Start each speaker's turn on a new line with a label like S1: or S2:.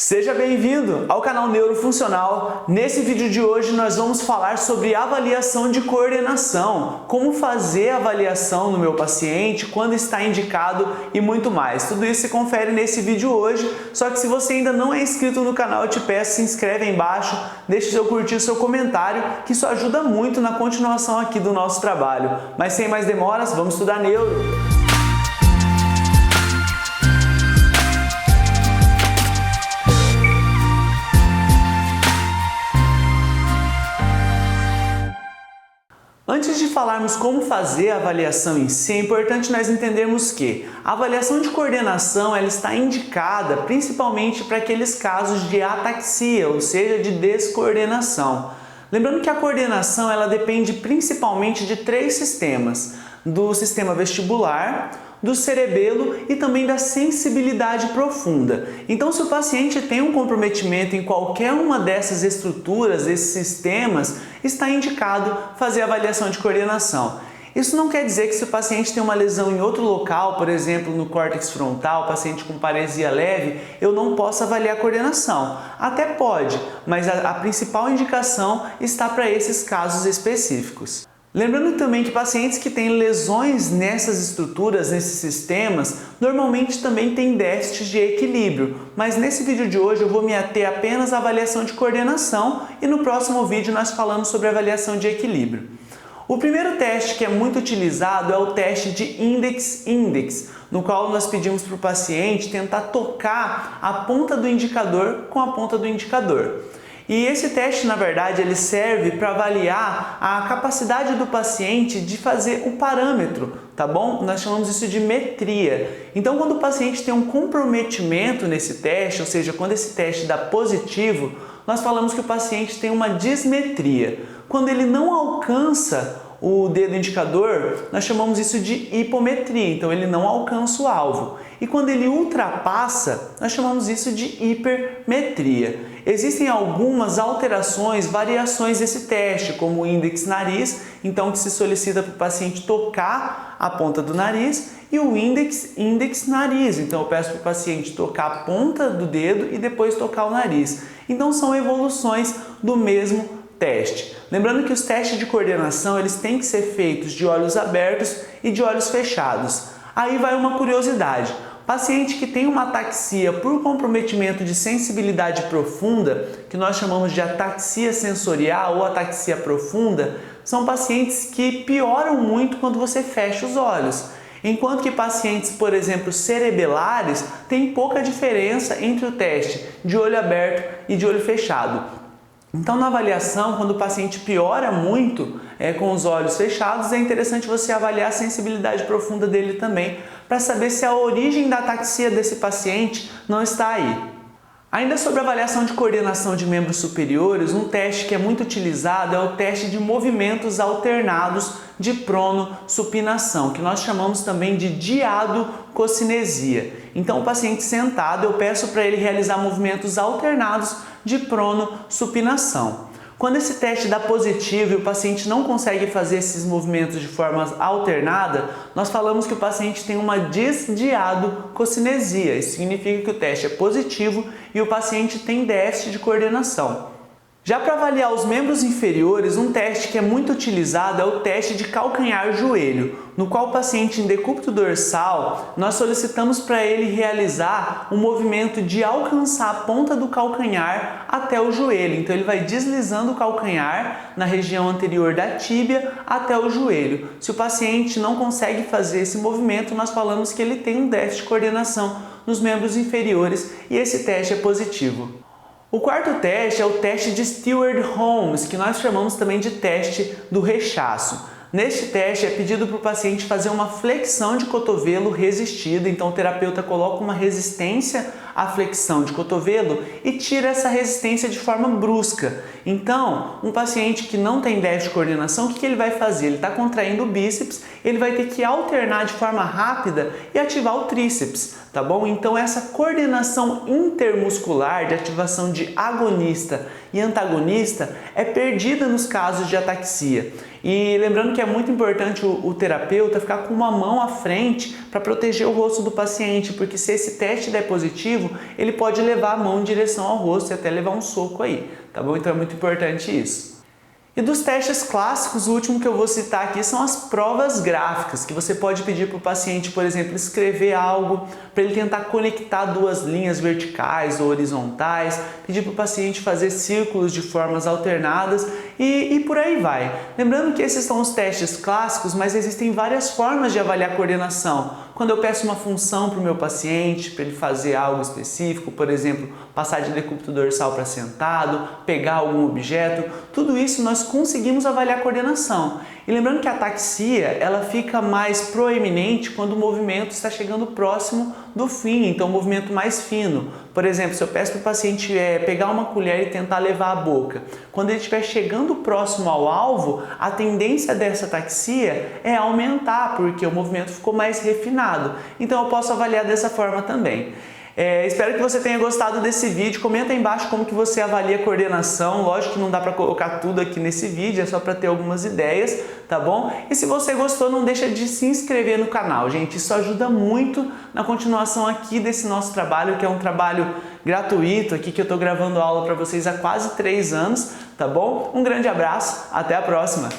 S1: Seja bem-vindo ao canal Neurofuncional. Nesse vídeo de hoje nós vamos falar sobre avaliação de coordenação, como fazer a avaliação no meu paciente, quando está indicado e muito mais. Tudo isso se confere nesse vídeo hoje, só que se você ainda não é inscrito no canal, eu te peço, se inscreve aí embaixo, deixe seu curtir, seu comentário, que isso ajuda muito na continuação aqui do nosso trabalho. Mas sem mais demoras, vamos estudar neuro. Antes de falarmos como fazer a avaliação em si, é importante nós entendermos que a avaliação de coordenação ela está indicada principalmente para aqueles casos de ataxia, ou seja, de descoordenação. Lembrando que a coordenação ela depende principalmente de três sistemas: do sistema vestibular, do cerebelo e também da sensibilidade profunda. Então, se o paciente tem um comprometimento em qualquer uma dessas estruturas, esses sistemas, está indicado fazer avaliação de coordenação. Isso não quer dizer que se o paciente tem uma lesão em outro local, por exemplo, no córtex frontal, paciente com paresia leve, eu não posso avaliar a coordenação. Até pode, mas a principal indicação está para esses casos específicos. Lembrando também que pacientes que têm lesões nessas estruturas, nesses sistemas, normalmente também têm déficits de equilíbrio, mas nesse vídeo de hoje eu vou me ater apenas à avaliação de coordenação e no próximo vídeo nós falamos sobre a avaliação de equilíbrio. O primeiro teste que é muito utilizado é o teste de index-index, no qual nós pedimos para o paciente tentar tocar a ponta do indicador com a ponta do indicador. E esse teste, na verdade, ele serve para avaliar a capacidade do paciente de fazer o parâmetro, tá bom? Nós chamamos isso de metria. Então, quando o paciente tem um comprometimento nesse teste, ou seja, quando esse teste dá positivo, nós falamos que o paciente tem uma dismetria. Quando ele não alcança o dedo indicador, nós chamamos isso de hipometria, então ele não alcança o alvo. E quando ele ultrapassa, nós chamamos isso de hipermetria. Existem algumas alterações, variações desse teste, como o índex nariz, então que se solicita para o paciente tocar a ponta do nariz, e o índex nariz, então eu peço para o paciente tocar a ponta do dedo e depois tocar o nariz. Então são evoluções do mesmo teste. Lembrando que os testes de coordenação eles têm que ser feitos de olhos abertos e de olhos fechados. Aí vai uma curiosidade. Paciente que tem uma ataxia por comprometimento de sensibilidade profunda, que nós chamamos de ataxia sensorial ou ataxia profunda, são pacientes que pioram muito quando você fecha os olhos. Enquanto que pacientes, por exemplo, cerebelares, tem pouca diferença entre o teste de olho aberto e de olho fechado. Então, na avaliação, quando o paciente piora muito com os olhos fechados, é interessante você avaliar a sensibilidade profunda dele também, para saber se a origem da ataxia desse paciente não está aí. Ainda sobre a avaliação de coordenação de membros superiores, um teste que é muito utilizado é o teste de movimentos alternados de prono-supinação, que nós chamamos também de diadococinesia. Então, o paciente sentado, eu peço para ele realizar movimentos alternados de prono-supinação. Quando esse teste dá positivo e o paciente não consegue fazer esses movimentos de forma alternada, nós falamos que o paciente tem uma disdiadococinesia. Isso significa que o teste é positivo e o paciente tem déficit de coordenação. Já para avaliar os membros inferiores, um teste que é muito utilizado é o teste de calcanhar-joelho, no qual o paciente em decúbito dorsal, nós solicitamos para ele realizar um movimento de alcançar a ponta do calcanhar até o joelho. Então ele vai deslizando o calcanhar na região anterior da tíbia até o joelho. Se o paciente não consegue fazer esse movimento, nós falamos que ele tem um déficit de coordenação nos membros inferiores e esse teste é positivo. O quarto teste é o teste de Stewart-Holmes, que nós chamamos também de teste do rechaço. Neste teste é pedido para o paciente fazer uma flexão de cotovelo resistida, então o terapeuta coloca uma resistência à flexão de cotovelo e tira essa resistência de forma brusca. Então, um paciente que não tem déficit de coordenação, o que ele vai fazer? Ele está contraindo o bíceps, ele vai ter que alternar de forma rápida e ativar o tríceps, tá bom? Então essa coordenação intermuscular de ativação de agonista e antagonista é perdida nos casos de ataxia. E lembrando que é muito importante o terapeuta ficar com uma mão à frente para proteger o rosto do paciente, porque se esse teste der positivo, negativo, ele pode levar a mão em direção ao rosto e até levar um soco aí, tá bom? Então é muito importante isso. E dos testes clássicos, o último que eu vou citar aqui são as provas gráficas, que você pode pedir para o paciente, por exemplo, escrever algo, para ele tentar conectar duas linhas verticais ou horizontais, pedir para o paciente fazer círculos de formas alternadas e por aí vai. Lembrando que esses são os testes clássicos, mas existem várias formas de avaliar a coordenação. Quando eu peço uma função para o meu paciente, para ele fazer algo específico, por exemplo, passar de decúbito dorsal para sentado, pegar algum objeto, tudo isso nós conseguimos avaliar a coordenação. E lembrando que a ataxia, ela fica mais proeminente quando o movimento está chegando próximo do fim, então um movimento mais fino. Por exemplo, se eu peço para o paciente pegar uma colher e tentar levar à boca, quando ele estiver chegando próximo ao alvo, a tendência dessa ataxia é aumentar, porque o movimento ficou mais refinado. Então eu posso avaliar dessa forma também. Espero que você tenha gostado desse vídeo. Comenta aí embaixo como que você avalia a coordenação. Lógico que não dá para colocar tudo aqui nesse vídeo, é só para ter algumas ideias, tá bom? E se você gostou, não deixa de se inscrever no canal, gente. Isso ajuda muito na continuação aqui desse nosso trabalho, que é um trabalho gratuito aqui que eu estou gravando aula para vocês há quase 3 anos, tá bom? Um grande abraço, até a próxima!